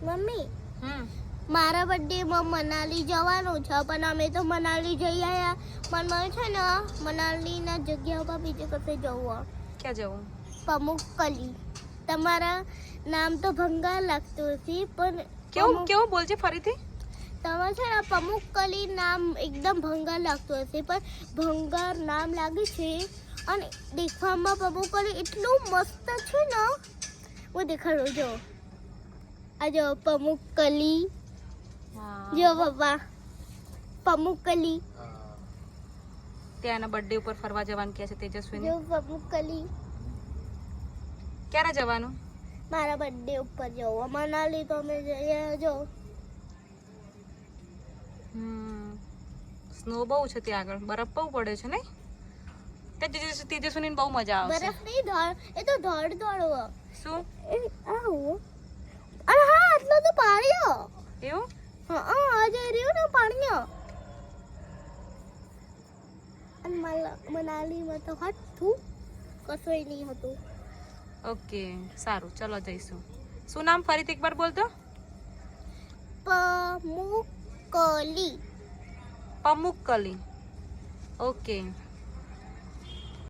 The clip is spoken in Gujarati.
મમ્મી મારા બર્થડેમાં મનાલી જવાનું છે પણ અમે તો મનાલી જઈ આવ્યા પણ મને છે ને મનાલીના જગ્યા પર બીજે કશે જવું. ક્યાં જવું? પમુક્કલી. તમારા નામ તો ભંગાર લાગતું હશે પણ કેવું કેવું બોલજે ફરીથી. તમારે છે ને પમુક્કલી નામ એકદમ ભંગાર લાગતું હશે પણ ભંગાર નામ લાગે છે અને દેખવામાં પમુક્કલી એટલું મસ્ત છે ને હું દેખાડું જો આ જો પમુક્કલી જો પપ્પા પમુક્કલી ત્યાંના બર્થડે ઉપર ફરવા જવાનું કહે છે તેજસ્વીને. જો પમુક્કલી ક્યારે જવાનું? મારા બર્થડે ઉપર જવું મનાલી તો અમે જઈએ જો સ્નો બહુ છે ત્યાં આગળ, બરફ બહુ પડે છે નહીં? તેજસ્વીને બહુ મજા આવશે. બરફ નહીં ધોળ એ તો ધોળ ધોળ શું આવું અરે હા આટલો તો પાણી એવું? હા આજે રહ્યું ને પાણી અને મનાલીમાં તો હતું કશું નહીં હતું. ઓકે સારું, ચલો જઈશું. શું નામ ફરીથી એકવાર બોલતો? પમુક્કલી. પમુક્કલી. ઓકે